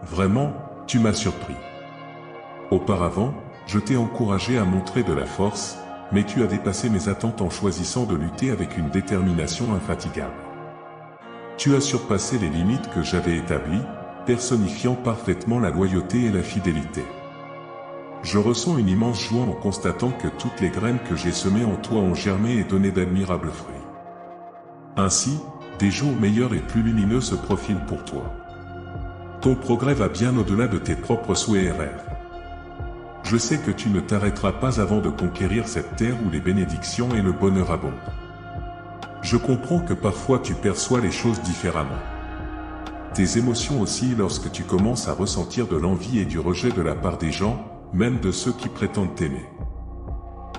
Vraiment, tu m'as surpris. Auparavant, je t'ai encouragé à montrer de la force, mais tu as dépassé mes attentes en choisissant de lutter avec une détermination infatigable. Tu as surpassé les limites que j'avais établies, personnifiant parfaitement la loyauté et la fidélité. Je ressens une immense joie en constatant que toutes les graines que j'ai semées en toi ont germé et donné d'admirables fruits. Ainsi, des jours meilleurs et plus lumineux se profilent pour toi. Ton progrès va bien au-delà de tes propres souhaits et rêves. Je sais que tu ne t'arrêteras pas avant de conquérir cette terre où les bénédictions et le bonheur abondent. Je comprends que parfois tu perçois les choses différemment. Tes émotions oscillent lorsque tu commences à ressentir de l'envie et du rejet de la part des gens, même de ceux qui prétendent t'aimer.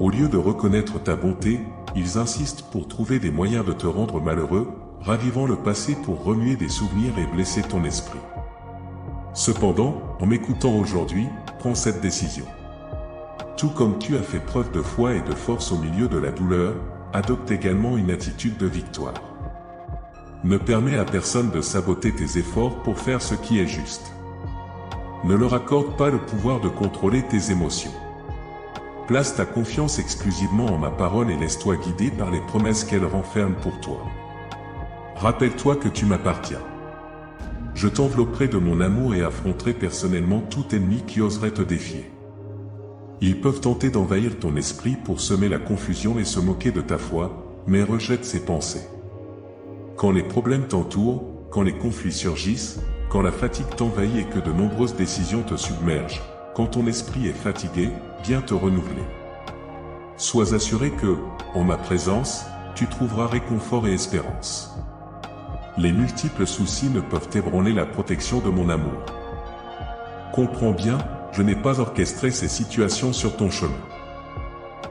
Au lieu de reconnaître ta bonté, ils insistent pour trouver des moyens de te rendre malheureux, ravivant le passé pour remuer des souvenirs et blesser ton esprit. Cependant, en m'écoutant aujourd'hui, prends cette décision. Tout comme tu as fait preuve de foi et de force au milieu de la douleur, adopte également une attitude de victoire. Ne permets à personne de saboter tes efforts pour faire ce qui est juste. Ne leur accorde pas le pouvoir de contrôler tes émotions. Place ta confiance exclusivement en ma parole et laisse-toi guider par les promesses qu'elle renferme pour toi. Rappelle-toi que tu m'appartiens. Je t'envelopperai de mon amour et affronterai personnellement tout ennemi qui oserait te défier. Ils peuvent tenter d'envahir ton esprit pour semer la confusion et se moquer de ta foi, mais rejette ces pensées. Quand les problèmes t'entourent, quand les conflits surgissent, quand la fatigue t'envahit et que de nombreuses décisions te submergent, quand ton esprit est fatigué, viens te renouveler. Sois assuré que, en ma présence, tu trouveras réconfort et espérance. Les multiples soucis ne peuvent ébranler la protection de mon amour. Comprends bien, je n'ai pas orchestré ces situations sur ton chemin.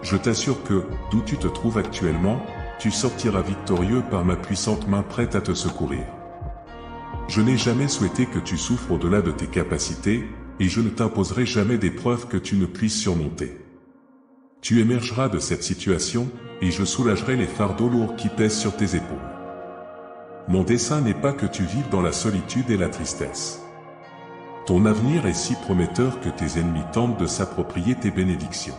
Je t'assure que, d'où tu te trouves actuellement, tu sortiras victorieux par ma puissante main prête à te secourir. Je n'ai jamais souhaité que tu souffres au-delà de tes capacités, et je ne t'imposerai jamais d'épreuves que tu ne puisses surmonter. Tu émergeras de cette situation, et je soulagerai les fardeaux lourds qui pèsent sur tes épaules. Mon dessein n'est pas que tu vives dans la solitude et la tristesse. Ton avenir est si prometteur que tes ennemis tentent de s'approprier tes bénédictions.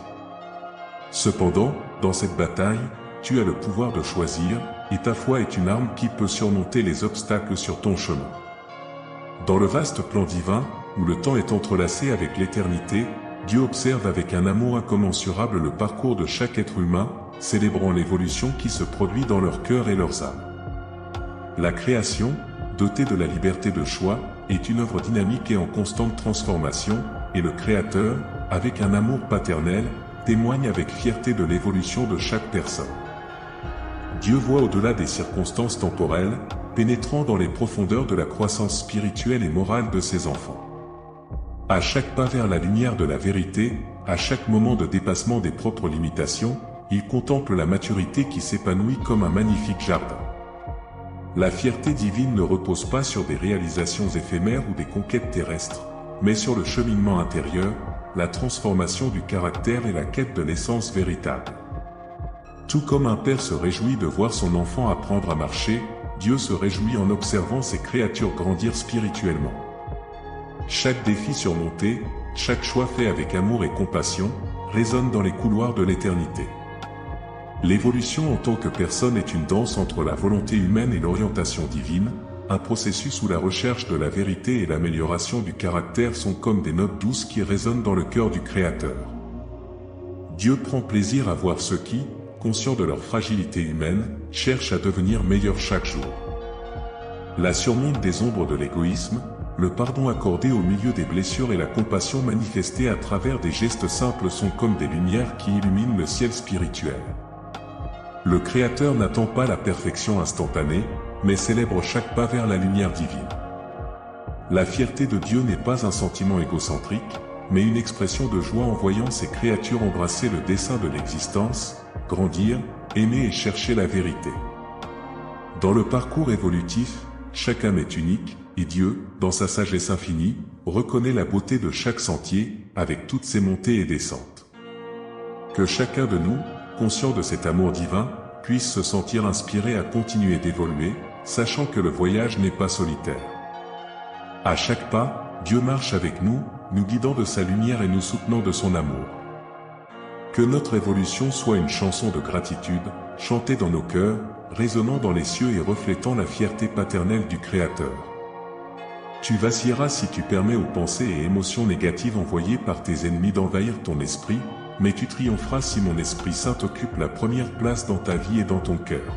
Cependant, dans cette bataille, tu as le pouvoir de choisir, et ta foi est une arme qui peut surmonter les obstacles sur ton chemin. Dans le vaste plan divin, où le temps est entrelacé avec l'éternité, Dieu observe avec un amour incommensurable le parcours de chaque être humain, célébrant l'évolution qui se produit dans leur cœur et leurs âmes. La création, dotée de la liberté de choix, est une œuvre dynamique et en constante transformation, et le Créateur, avec un amour paternel, témoigne avec fierté de l'évolution de chaque personne. Dieu voit au-delà des circonstances temporelles, pénétrant dans les profondeurs de la croissance spirituelle et morale de ses enfants. À chaque pas vers la lumière de la vérité, à chaque moment de dépassement des propres limitations, il contemple la maturité qui s'épanouit comme un magnifique jardin. La fierté divine ne repose pas sur des réalisations éphémères ou des conquêtes terrestres, mais sur le cheminement intérieur, la transformation du caractère et la quête de l'essence véritable. Tout comme un père se réjouit de voir son enfant apprendre à marcher, Dieu se réjouit en observant ses créatures grandir spirituellement. Chaque défi surmonté, chaque choix fait avec amour et compassion, résonne dans les couloirs de l'éternité. L'évolution en tant que personne est une danse entre la volonté humaine et l'orientation divine, un processus où la recherche de la vérité et l'amélioration du caractère sont comme des notes douces qui résonnent dans le cœur du Créateur. Dieu prend plaisir à voir ceux qui, conscients de leur fragilité humaine, cherchent à devenir meilleurs chaque jour. La surmonte des ombres de l'égoïsme, le pardon accordé au milieu des blessures et la compassion manifestée à travers des gestes simples sont comme des lumières qui illuminent le ciel spirituel. Le Créateur n'attend pas la perfection instantanée, mais célèbre chaque pas vers la lumière divine. La fierté de Dieu n'est pas un sentiment égocentrique, mais une expression de joie en voyant ses créatures embrasser le dessein de l'existence, grandir, aimer et chercher la vérité. Dans le parcours évolutif, chaque âme est unique, et Dieu, dans sa sagesse infinie, reconnaît la beauté de chaque sentier, avec toutes ses montées et descentes. Que chacun de nous, conscient de cet amour divin, puisse se sentir inspiré à continuer d'évoluer, sachant que le voyage n'est pas solitaire. À chaque pas, Dieu marche avec nous, nous guidant de sa lumière et nous soutenant de son amour. Que notre évolution soit une chanson de gratitude, chantée dans nos cœurs, résonnant dans les cieux et reflétant la fierté paternelle du Créateur. Tu vacilleras si tu permets aux pensées et émotions négatives envoyées par tes ennemis d'envahir ton esprit, mais tu triompheras si mon Esprit Saint occupe la première place dans ta vie et dans ton cœur.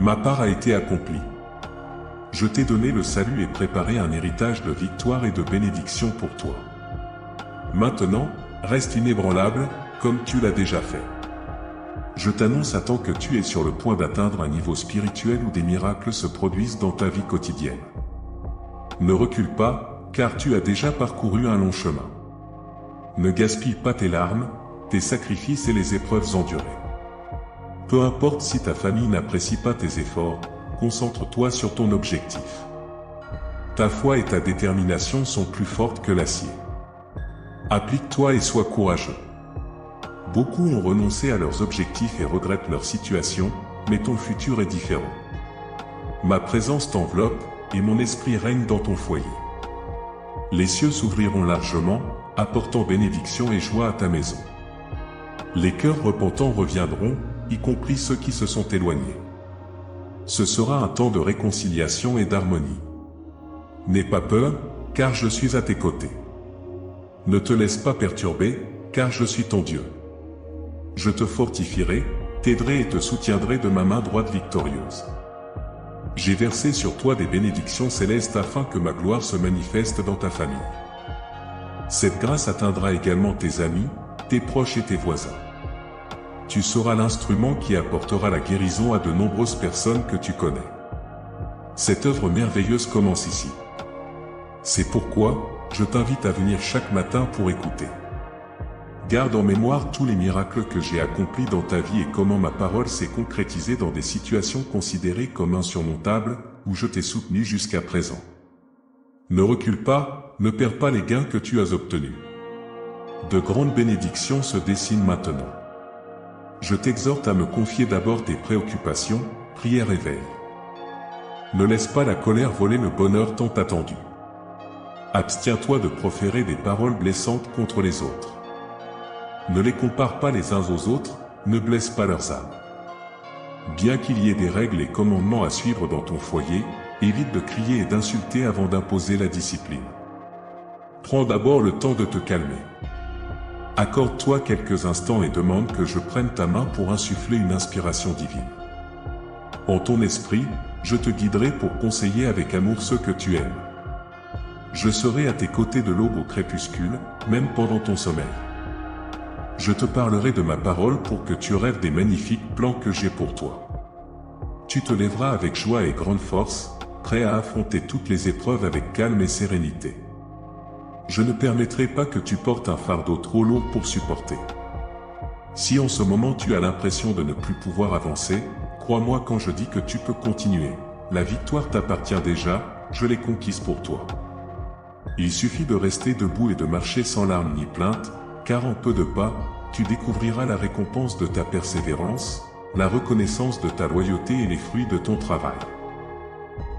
Ma part a été accomplie. Je t'ai donné le salut et préparé un héritage de victoire et de bénédiction pour toi. Maintenant, reste inébranlable, comme tu l'as déjà fait. Je t'annonce à temps que tu es sur le point d'atteindre un niveau spirituel où des miracles se produisent dans ta vie quotidienne. Ne recule pas, car tu as déjà parcouru un long chemin. Ne gaspille pas tes larmes, tes sacrifices et les épreuves endurées. Peu importe si ta famille n'apprécie pas tes efforts, concentre-toi sur ton objectif. Ta foi et ta détermination sont plus fortes que l'acier. Applique-toi et sois courageux. Beaucoup ont renoncé à leurs objectifs et regrettent leur situation, mais ton futur est différent. Ma présence t'enveloppe, et mon esprit règne dans ton foyer. Les cieux s'ouvriront largement, apportant bénédiction et joie à ta maison. Les cœurs repentants reviendront, y compris ceux qui se sont éloignés. Ce sera un temps de réconciliation et d'harmonie. N'aie pas peur, car je suis à tes côtés. Ne te laisse pas perturber, car je suis ton Dieu. Je te fortifierai, t'aiderai et te soutiendrai de ma main droite victorieuse. J'ai versé sur toi des bénédictions célestes afin que ma gloire se manifeste dans ta famille. Cette grâce atteindra également tes amis, tes proches et tes voisins. Tu seras l'instrument qui apportera la guérison à de nombreuses personnes que tu connais. Cette œuvre merveilleuse commence ici. C'est pourquoi, je t'invite à venir chaque matin pour écouter. Garde en mémoire tous les miracles que j'ai accomplis dans ta vie et comment ma parole s'est concrétisée dans des situations considérées comme insurmontables, où je t'ai soutenu jusqu'à présent. Ne recule pas, ne perds pas les gains que tu as obtenus. De grandes bénédictions se dessinent maintenant. Je t'exhorte à me confier d'abord tes préoccupations, prières et veille. Ne laisse pas la colère voler le bonheur tant attendu. Abstiens-toi de proférer des paroles blessantes contre les autres. Ne les compare pas les uns aux autres, ne blesse pas leurs âmes. Bien qu'il y ait des règles et commandements à suivre dans ton foyer, évite de crier et d'insulter avant d'imposer la discipline. Prends d'abord le temps de te calmer. Accorde-toi quelques instants et demande que je prenne ta main pour insuffler une inspiration divine. En ton esprit, je te guiderai pour conseiller avec amour ceux que tu aimes. Je serai à tes côtés de l'aube au crépuscule, même pendant ton sommeil. Je te parlerai de ma parole pour que tu rêves des magnifiques plans que j'ai pour toi. Tu te lèveras avec joie et grande force, prêt à affronter toutes les épreuves avec calme et sérénité. Je ne permettrai pas que tu portes un fardeau trop lourd pour supporter. Si en ce moment tu as l'impression de ne plus pouvoir avancer, crois-moi quand je dis que tu peux continuer. La victoire t'appartient déjà, je l'ai conquise pour toi. Il suffit de rester debout et de marcher sans larmes ni plaintes, car en peu de pas, tu découvriras la récompense de ta persévérance, la reconnaissance de ta loyauté et les fruits de ton travail.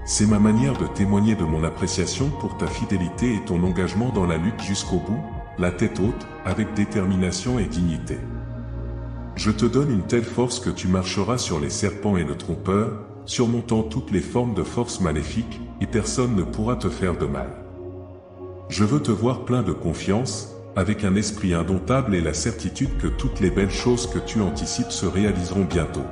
C'est ma manière de témoigner de mon appréciation pour ta fidélité et ton engagement dans la lutte jusqu'au bout, la tête haute, avec détermination et dignité. Je te donne une telle force que tu marcheras sur les serpents et le trompeur, surmontant toutes les formes de forces maléfiques, et personne ne pourra te faire de mal. Je veux te voir plein de confiance, avec un esprit indomptable et la certitude que toutes les belles choses que tu anticipes se réaliseront bientôt.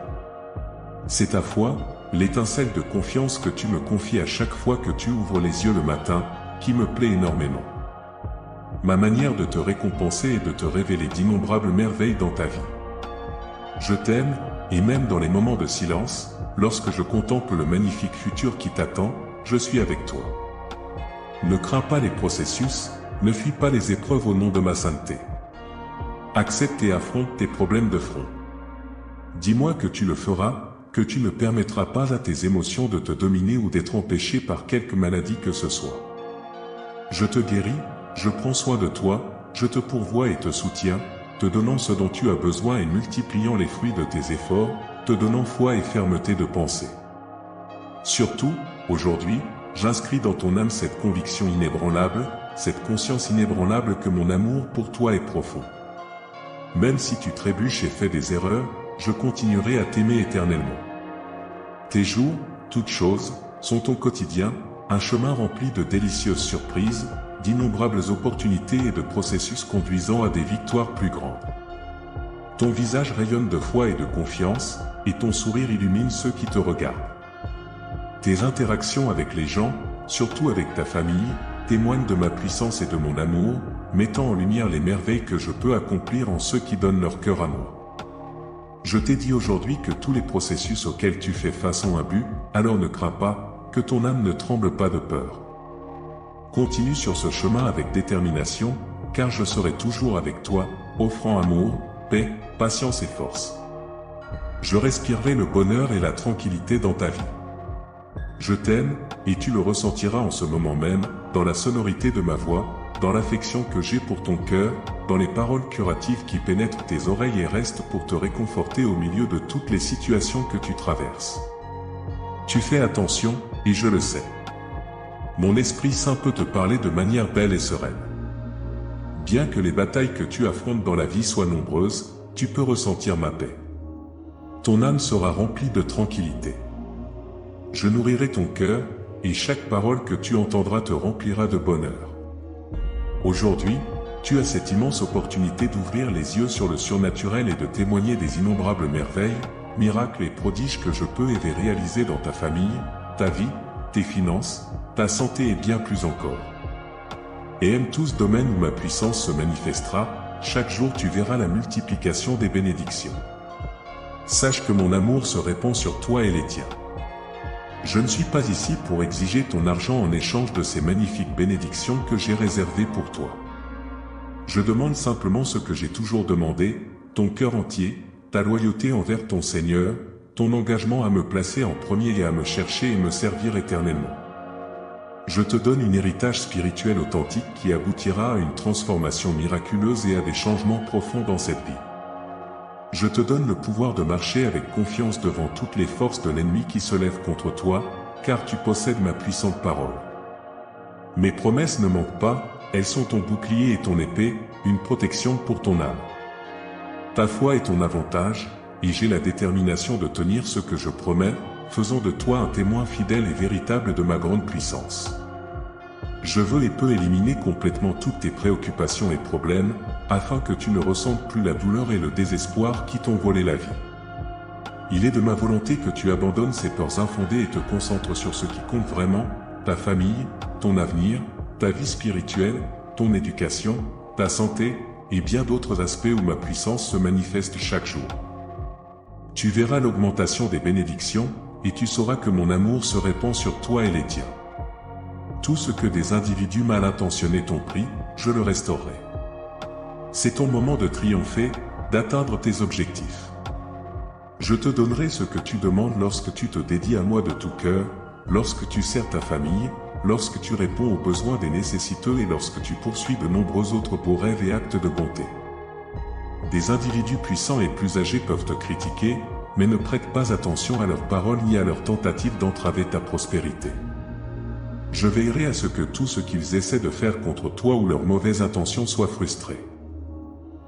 C'est ta foi, l'étincelle de confiance que tu me confies à chaque fois que tu ouvres les yeux le matin, qui me plaît énormément. Ma manière de te récompenser est de te révéler d'innombrables merveilles dans ta vie. Je t'aime, et même dans les moments de silence, lorsque je contemple le magnifique futur qui t'attend, je suis avec toi. Ne crains pas les processus, ne fuis pas les épreuves au nom de ma sainteté. Accepte et affronte tes problèmes de front. Dis-moi que tu le feras, que tu ne permettras pas à tes émotions de te dominer ou d'être empêché par quelque maladie que ce soit. Je te guéris, je prends soin de toi, je te pourvois et te soutiens, te donnant ce dont tu as besoin et multipliant les fruits de tes efforts, te donnant foi et fermeté de pensée. Surtout, aujourd'hui, j'inscris dans ton âme cette conviction inébranlable, cette conscience inébranlable que mon amour pour toi est profond. Même si tu trébuches et fais des erreurs, je continuerai à t'aimer éternellement. Tes jours, toutes choses, sont ton quotidien, un chemin rempli de délicieuses surprises, d'innombrables opportunités et de processus conduisant à des victoires plus grandes. Ton visage rayonne de foi et de confiance, et ton sourire illumine ceux qui te regardent. Tes interactions avec les gens, surtout avec ta famille, témoignent de ma puissance et de mon amour, mettant en lumière les merveilles que je peux accomplir en ceux qui donnent leur cœur à moi. Je t'ai dit aujourd'hui que tous les processus auxquels tu fais face ont un but, alors ne crains pas, que ton âme ne tremble pas de peur. Continue sur ce chemin avec détermination, car je serai toujours avec toi, offrant amour, paix, patience et force. Je respirerai le bonheur et la tranquillité dans ta vie. Je t'aime, et tu le ressentiras en ce moment même, dans la sonorité de ma voix, dans l'affection que j'ai pour ton cœur, dans les paroles curatives qui pénètrent tes oreilles et restent pour te réconforter au milieu de toutes les situations que tu traverses. Tu fais attention, et je le sais. Mon Esprit Saint peut te parler de manière belle et sereine. Bien que les batailles que tu affrontes dans la vie soient nombreuses, tu peux ressentir ma paix. Ton âme sera remplie de tranquillité. Je nourrirai ton cœur, et chaque parole que tu entendras te remplira de bonheur. Aujourd'hui, tu as cette immense opportunité d'ouvrir les yeux sur le surnaturel et de témoigner des innombrables merveilles, miracles et prodiges que je peux et vais réaliser dans ta famille, ta vie, tes finances, ta santé et bien plus encore. Et aime tous domaines où ma puissance se manifestera, chaque jour tu verras la multiplication des bénédictions. Sache que mon amour se répand sur toi et les tiens. Je ne suis pas ici pour exiger ton argent en échange de ces magnifiques bénédictions que j'ai réservées pour toi. Je demande simplement ce que j'ai toujours demandé, ton cœur entier, ta loyauté envers ton Seigneur, ton engagement à me placer en premier et à me chercher et me servir éternellement. Je te donne un héritage spirituel authentique qui aboutira à une transformation miraculeuse et à des changements profonds dans cette vie. Je te donne le pouvoir de marcher avec confiance devant toutes les forces de l'ennemi qui se lèvent contre toi, car tu possèdes ma puissante parole. Mes promesses ne manquent pas, elles sont ton bouclier et ton épée, une protection pour ton âme. Ta foi est ton avantage, et j'ai la détermination de tenir ce que je promets, faisant de toi un témoin fidèle et véritable de ma grande puissance. Je veux et peux éliminer complètement toutes tes préoccupations et problèmes, afin que tu ne ressentes plus la douleur et le désespoir qui t'ont volé la vie. Il est de ma volonté que tu abandonnes ces peurs infondées et te concentres sur ce qui compte vraiment, ta famille, ton avenir, ta vie spirituelle, ton éducation, ta santé, et bien d'autres aspects où ma puissance se manifeste chaque jour. Tu verras l'augmentation des bénédictions, et tu sauras que mon amour se répand sur toi et les tiens. Tout ce que des individus mal intentionnés t'ont pris, je le restaurerai. C'est ton moment de triompher, d'atteindre tes objectifs. Je te donnerai ce que tu demandes lorsque tu te dédies à moi de tout cœur, lorsque tu sers ta famille, lorsque tu réponds aux besoins des nécessiteux et lorsque tu poursuis de nombreux autres beaux rêves et actes de bonté. Des individus puissants et plus âgés peuvent te critiquer, mais ne prête pas attention à leurs paroles ni à leurs tentatives d'entraver ta prospérité. Je veillerai à ce que tout ce qu'ils essaient de faire contre toi ou leurs mauvaises intentions soit frustré.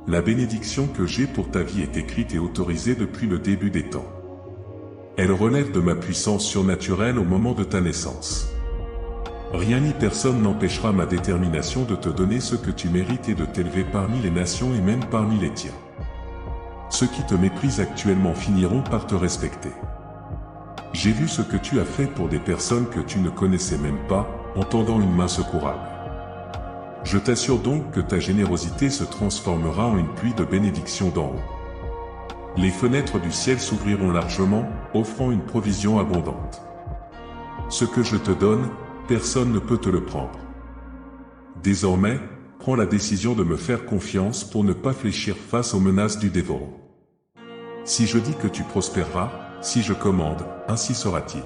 La bénédiction que j'ai pour ta vie est écrite et autorisée depuis le début des temps. Elle relève de ma puissance surnaturelle au moment de ta naissance. Rien ni personne n'empêchera ma détermination de te donner ce que tu mérites et de t'élever parmi les nations et même parmi les tiens. Ceux qui te méprisent actuellement finiront par te respecter. J'ai vu ce que tu as fait pour des personnes que tu ne connaissais même pas, en tendant une main secourable. Je t'assure donc que ta générosité se transformera en une pluie de bénédictions d'en haut. Les fenêtres du ciel s'ouvriront largement, offrant une provision abondante. Ce que je te donne, personne ne peut te le prendre. Désormais, prends la décision de me faire confiance pour ne pas fléchir face aux menaces du dévorant. Si je dis que tu prospéreras, si je commande, ainsi sera-t-il.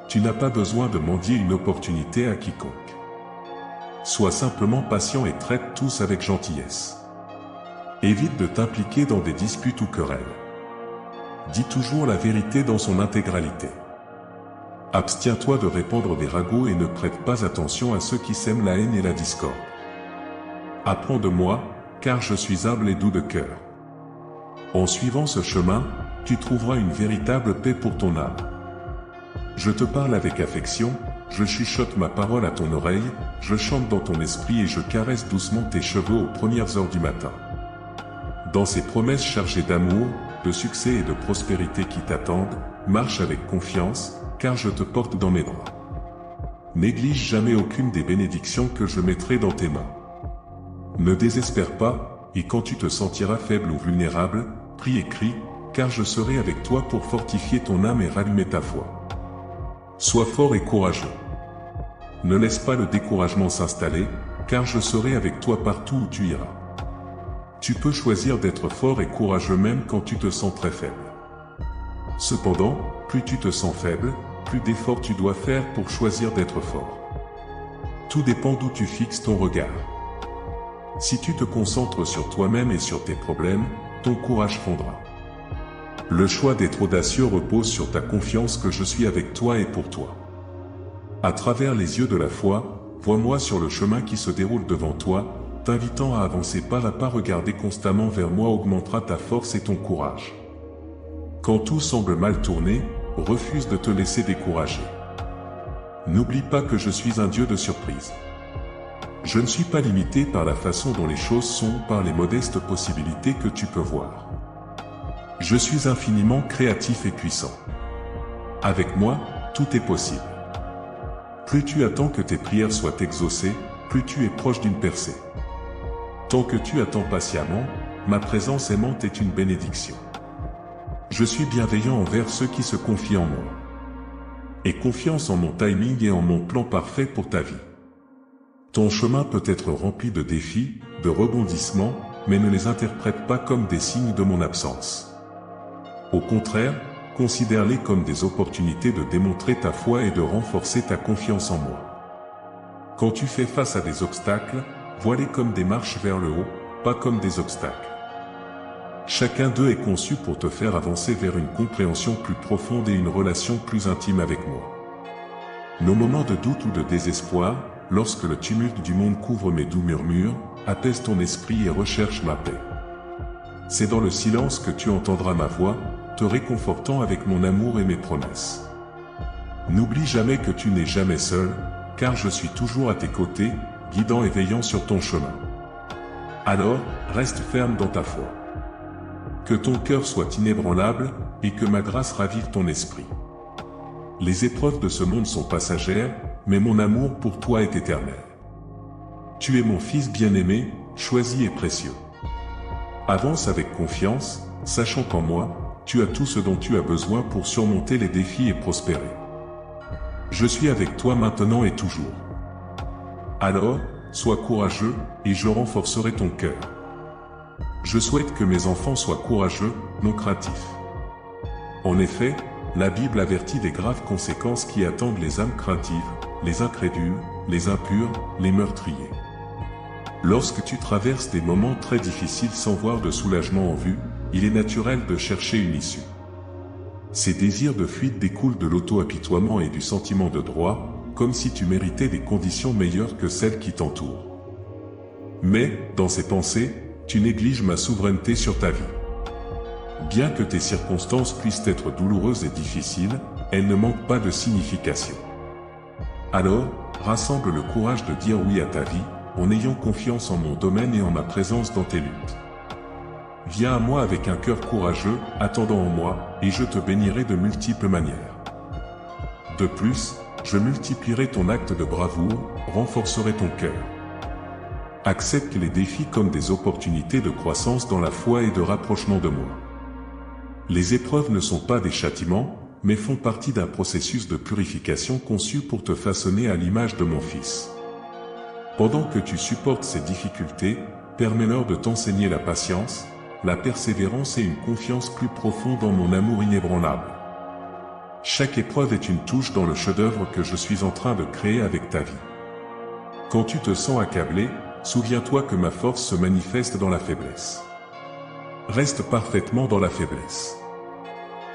Tu n'as pas besoin de mendier une opportunité à quiconque. Sois simplement patient et traite tous avec gentillesse. Évite de t'impliquer dans des disputes ou querelles. Dis toujours la vérité dans son intégralité. Abstiens-toi de répandre des ragots et ne prête pas attention à ceux qui sèment la haine et la discorde. Apprends de moi, car je suis humble et doux de cœur. En suivant ce chemin, tu trouveras une véritable paix pour ton âme. Je te parle avec affection, je chuchote ma parole à ton oreille, je chante dans ton esprit et je caresse doucement tes cheveux aux premières heures du matin. Dans ces promesses chargées d'amour, de succès et de prospérité qui t'attendent, marche avec confiance, car je te porte dans mes bras. Néglige jamais aucune des bénédictions que je mettrai dans tes mains. Ne désespère pas, et quand tu te sentiras faible ou vulnérable, prie et crie, car je serai avec toi pour fortifier ton âme et rallumer ta foi. Sois fort et courageux. Ne laisse pas le découragement s'installer, car je serai avec toi partout où tu iras. Tu peux choisir d'être fort et courageux même quand tu te sens très faible. Cependant, plus tu te sens faible, plus d'efforts tu dois faire pour choisir d'être fort. Tout dépend d'où tu fixes ton regard. Si tu te concentres sur toi-même et sur tes problèmes, ton courage fondra. Le choix d'être audacieux repose sur ta confiance que je suis avec toi et pour toi. À travers les yeux de la foi, vois-moi sur le chemin qui se déroule devant toi, t'invitant à avancer pas à pas. Regarder constamment vers moi augmentera ta force et ton courage. Quand tout semble mal tourné, refuse de te laisser décourager. N'oublie pas que je suis un Dieu de surprise. Je ne suis pas limité par la façon dont les choses sont ou par les modestes possibilités que tu peux voir. Je suis infiniment créatif et puissant. Avec moi, tout est possible. Plus tu attends que tes prières soient exaucées, plus tu es proche d'une percée. Tant que tu attends patiemment, ma présence aimante est une bénédiction. Je suis bienveillant envers ceux qui se confient en moi. Aie confiance en mon timing et en mon plan parfait pour ta vie. Ton chemin peut être rempli de défis, de rebondissements, mais ne les interprète pas comme des signes de mon absence. Au contraire, considère-les comme des opportunités de démontrer ta foi et de renforcer ta confiance en moi. Quand tu fais face à des obstacles, vois-les comme des marches vers le haut, pas comme des obstacles. Chacun d'eux est conçu pour te faire avancer vers une compréhension plus profonde et une relation plus intime avec moi. Nos moments de doute ou de désespoir, lorsque le tumulte du monde couvre mes doux murmures, apaise ton esprit et recherche ma paix. C'est dans le silence que tu entendras ma voix, te réconfortant avec mon amour et mes promesses. N'oublie jamais que tu n'es jamais seul, car je suis toujours à tes côtés, guidant et veillant sur ton chemin. Alors, reste ferme dans ta foi. Que ton cœur soit inébranlable, et que ma grâce ravive ton esprit. Les épreuves de ce monde sont passagères, mais mon amour pour toi est éternel. Tu es mon fils bien-aimé, choisi et précieux. Avance avec confiance, sachant qu'en moi, tu as tout ce dont tu as besoin pour surmonter les défis et prospérer. Je suis avec toi maintenant et toujours. Alors, sois courageux, et je renforcerai ton cœur. Je souhaite que mes enfants soient courageux, non craintifs. En effet, la Bible avertit des graves conséquences qui attendent les âmes craintives, les incrédules, les impurs, les meurtriers. Lorsque tu traverses des moments très difficiles sans voir de soulagement en vue, il est naturel de chercher une issue. Ces désirs de fuite découlent de l'auto-apitoiement et du sentiment de droit, comme si tu méritais des conditions meilleures que celles qui t'entourent. Mais, dans ces pensées, tu négliges ma souveraineté sur ta vie. Bien que tes circonstances puissent être douloureuses et difficiles, elles ne manquent pas de signification. Alors, rassemble le courage de dire oui à ta vie, en ayant confiance en mon domaine et en ma présence dans tes luttes. Viens à moi avec un cœur courageux, attendant en moi, et je te bénirai de multiples manières. De plus, je multiplierai ton acte de bravoure, renforcerai ton cœur. Accepte les défis comme des opportunités de croissance dans la foi et de rapprochement de moi. Les épreuves ne sont pas des châtiments, mais font partie d'un processus de purification conçu pour te façonner à l'image de mon Fils. Pendant que tu supportes ces difficultés, permets-leur de t'enseigner la patience, la persévérance et une confiance plus profonde en mon amour inébranlable. Chaque épreuve est une touche dans le chef-d'œuvre que je suis en train de créer avec ta vie. Quand tu te sens accablé, souviens-toi que ma force se manifeste dans la faiblesse. Reste parfaitement dans la faiblesse.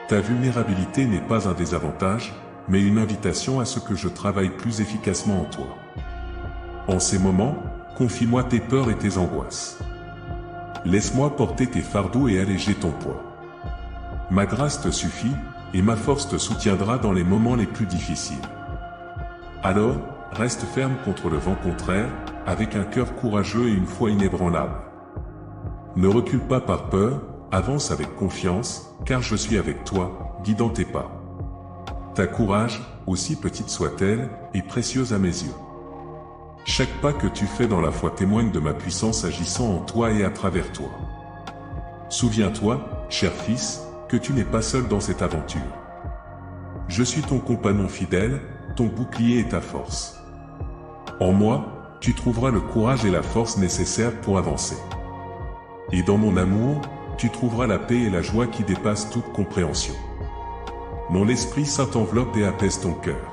Ta vulnérabilité n'est pas un désavantage, mais une invitation à ce que je travaille plus efficacement en toi. En ces moments, confie-moi tes peurs et tes angoisses. Laisse-moi porter tes fardeaux et alléger ton poids. Ma grâce te suffit, et ma force te soutiendra dans les moments les plus difficiles. Alors, reste ferme contre le vent contraire, avec un cœur courageux et une foi inébranlable. Ne recule pas par peur, avance avec confiance, car je suis avec toi, guidant tes pas. Ta courage, aussi petite soit-elle, est précieuse à mes yeux. Chaque pas que tu fais dans la foi témoigne de ma puissance agissant en toi et à travers toi. Souviens-toi, cher fils, que tu n'es pas seul dans cette aventure. Je suis ton compagnon fidèle, ton bouclier et ta force. En moi, tu trouveras le courage et la force nécessaires pour avancer. Et dans mon amour, tu trouveras la paix et la joie qui dépassent toute compréhension. Mon Esprit Saint enveloppe et apaise ton cœur.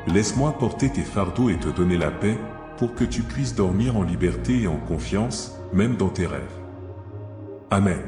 Laisse-moi porter tes fardeaux et te donner la paix, pour que tu puisses dormir en liberté et en confiance, même dans tes rêves. Amen.